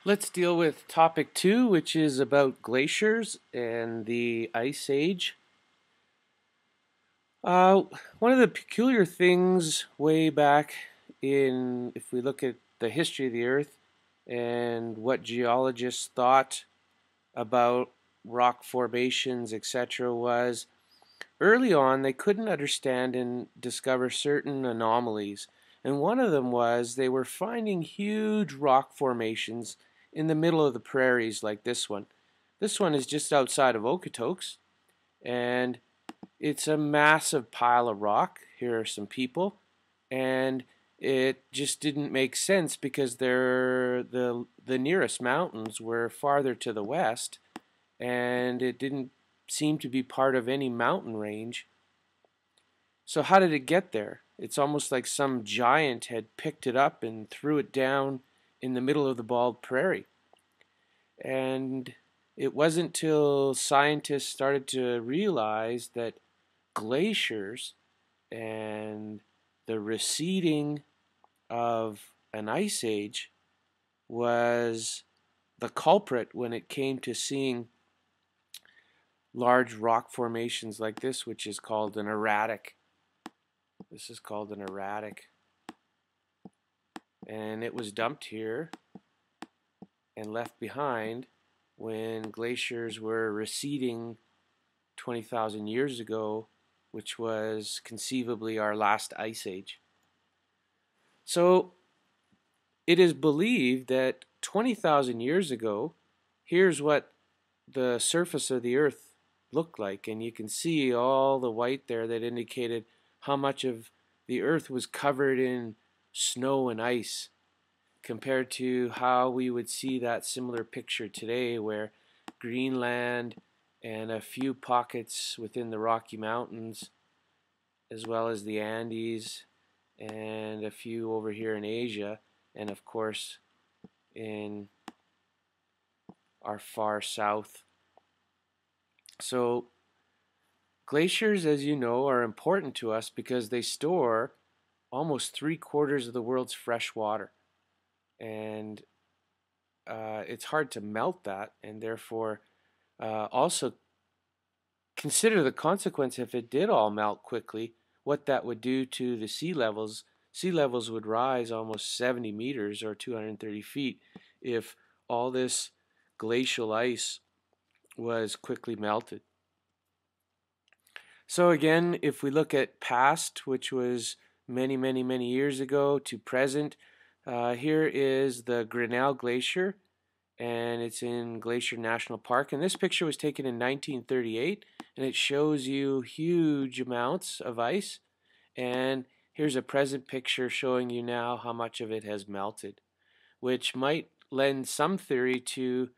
Let's deal with topic 2, which is about glaciers and the Ice Age. Uh, One of the peculiar things way back if we look at the history of the Earth and what geologists thought about rock formations, etc., was early on they couldn't understand and discover certain anomalies. And one of them was they were finding huge rock formations in the middle of the prairies like this one. This one is just outside of Okotoks, and it's a massive pile of rock. Here are some people, and it just didn't make sense because the nearest mountains were farther to the west, and it didn't seem to be part of any mountain range. So how did it get there? It's almost like some giant had picked it up and threw it down in the middle of the bald prairie. And it wasn't till scientists started to realize that glaciers and the receding of an ice age was the culprit when it came to seeing large rock formations like this, which is called an erratic. This is called an erratic. And it was dumped here and left behind when glaciers were receding 20,000 years ago, which was conceivably our last ice age. So it is believed that 20,000 years ago, here's what the surface of the Earth looked like. And you can see all the white there that indicated how much of the Earth was covered in snow and ice, compared to how we would see that similar picture today, where Greenland and a few pockets within the Rocky Mountains, as well as the Andes, and a few over here in Asia, and of course in our far south. So glaciers, as you know, are important to us because they store almost 3/4 of the world's fresh water. And it's hard to melt that, and therefore also consider the consequence if it did all melt quickly, what that would do to the sea levels. Sea levels would rise almost 70 meters or 230 feet if all this glacial ice was quickly melted. So again, if we look at past, which was many, many, many years ago, to present, here is the Grinnell Glacier, and it's in Glacier National Park. And this picture was taken in 1938, and it shows you huge amounts of ice. And here's a present picture showing you now how much of it has melted, which might lend some theory to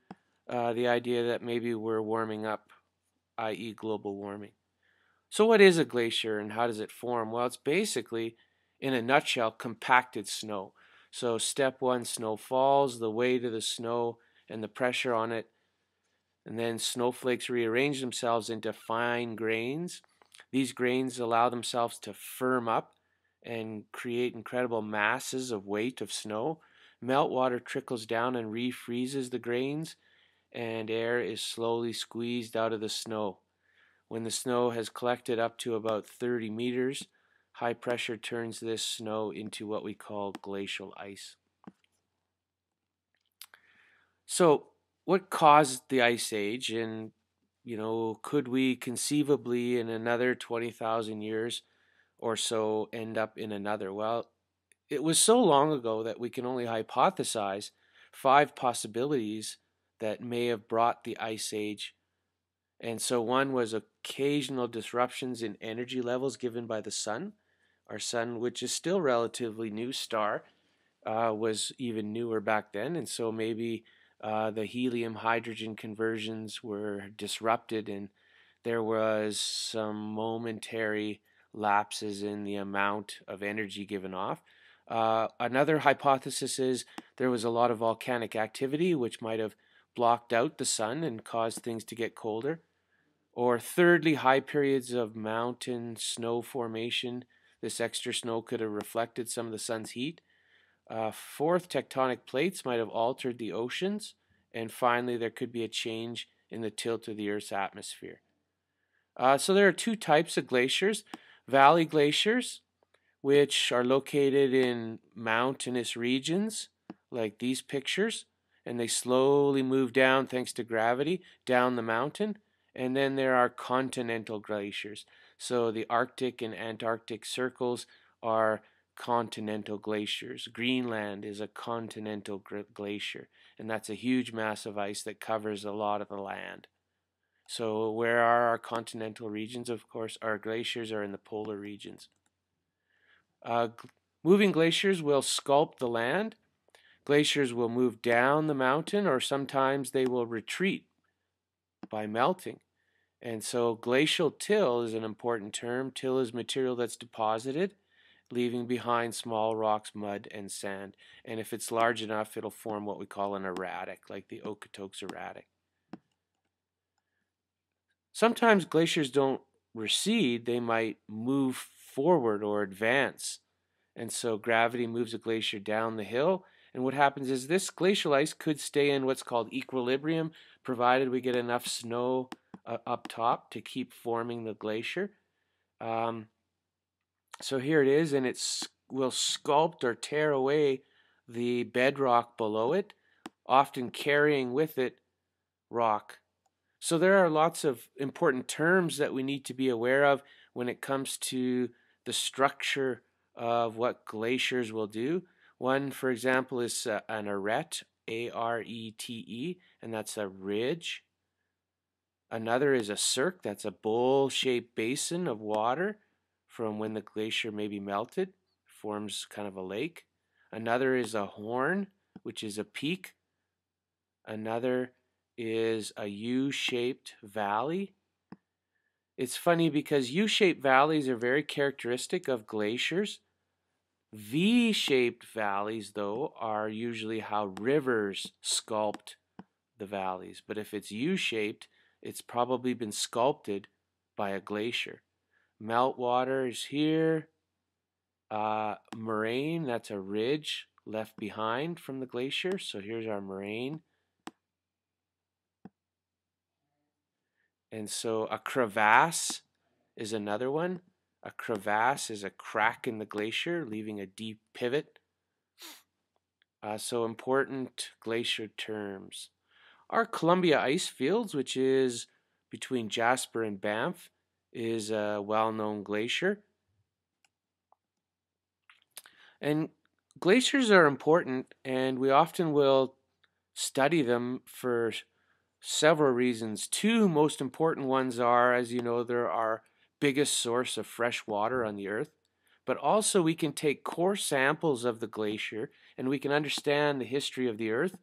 the idea that maybe we're warming up, i.e. global warming. So what is a glacier and how does it form? Well, it's basically, in a nutshell, compacted snow. So step one, snow falls, the weight of the snow and the pressure on it, and then snowflakes rearrange themselves into fine grains. These grains allow themselves to firm up and create incredible masses of weight of snow. Meltwater trickles down and refreezes the grains, and air is slowly squeezed out of the snow. When the snow has collected up to about 30 meters, high pressure turns this snow into what we call glacial ice. So, what caused the ice age, and could we conceivably in another 20,000 years or so end up in another? Well, it was so long ago that we can only hypothesize 5 possibilities that may have brought the ice age. And so one was occasional disruptions in energy levels given by the sun. Our sun, which is still relatively new star, was even newer back then, and so maybe the helium-hydrogen conversions were disrupted, and there was some momentary lapses in the amount of energy given off. Another hypothesis is there was a lot of volcanic activity, which might have blocked out the sun and caused things to get colder. Or thirdly, high periods of mountain snow formation. This extra snow could have reflected some of the sun's heat. Fourth, tectonic plates might have altered the oceans. And finally, there could be a change in the tilt of the Earth's atmosphere. So there are two types of glaciers: valley glaciers, which are located in mountainous regions, like these pictures, and they slowly move down thanks to gravity down the mountain. And then there are continental glaciers. So the Arctic and Antarctic circles are continental glaciers. Greenland is a continental glacier, and that's a huge mass of ice that covers a lot of the land. So where are our continental regions? Of course, our glaciers are in the polar regions. Uh, Moving glaciers will sculpt the land. Glaciers will move down the mountain, or sometimes they will retreat by melting. And so glacial till is an important term. Till is material that's deposited, leaving behind small rocks, mud, and sand. And if it's large enough, it'll form what we call an erratic, like the Okotoks erratic. Sometimes glaciers don't recede, they might move forward or advance. And so gravity moves a glacier down the hill. And what happens is this glacial ice could stay in what's called equilibrium, provided we get enough snow up top to keep forming the glacier. So here it is, and it will sculpt or tear away the bedrock below it, often carrying with it rock. So there are lots of important terms that we need to be aware of when it comes to the structure of what glaciers will do. One, for example, is an arete, A-R-E-T-E, and that's a ridge. Another is a cirque, that's a bowl-shaped basin of water from when the glacier may be melted, forms kind of a lake. Another is a horn, which is a peak. Another is a U-shaped valley. It's funny because U-shaped valleys are very characteristic of glaciers. V-shaped valleys, though, are usually how rivers sculpt the valleys. But if it's U-shaped, it's probably been sculpted by a glacier. Meltwater is here. Moraine, that's a ridge left behind from the glacier. So here's our moraine. And so a crevasse is another one. A crevasse is a crack in the glacier, leaving a deep pivot. So important glacier terms. Our Columbia ice fields, which is between Jasper and Banff, is a well-known glacier. And glaciers are important, and we often will study them for several reasons. Two most important ones are, as you know, they're our biggest source of fresh water on the earth. But also we can take core samples of the glacier and we can understand the history of the earth.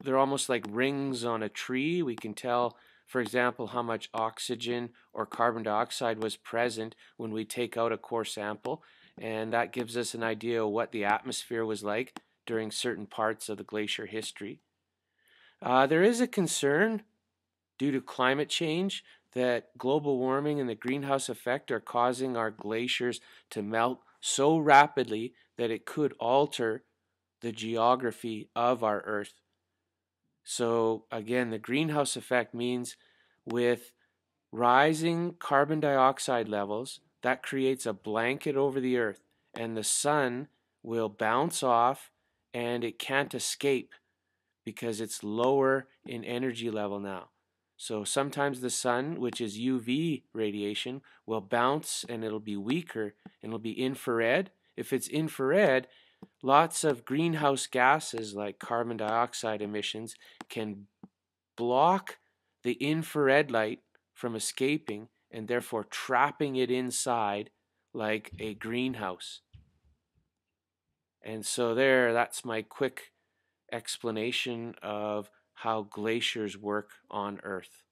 They're almost like rings on a tree. We can tell, for example, how much oxygen or carbon dioxide was present when we take out a core sample. And that gives us an idea of what the atmosphere was like during certain parts of the glacier history. There is a concern due to climate change that global warming and the greenhouse effect are causing our glaciers to melt so rapidly that it could alter the geography of our Earth. So again, the greenhouse effect means with rising carbon dioxide levels, that creates a blanket over the Earth, and the sun will bounce off and it can't escape because it's lower in energy level now. So sometimes the sun, which is UV radiation, will bounce and it'll be weaker and it'll be infrared. If it's infrared, lots of greenhouse gases like carbon dioxide emissions can block the infrared light from escaping and therefore trapping it inside like a greenhouse. And so that's my quick explanation of how glaciers work on Earth.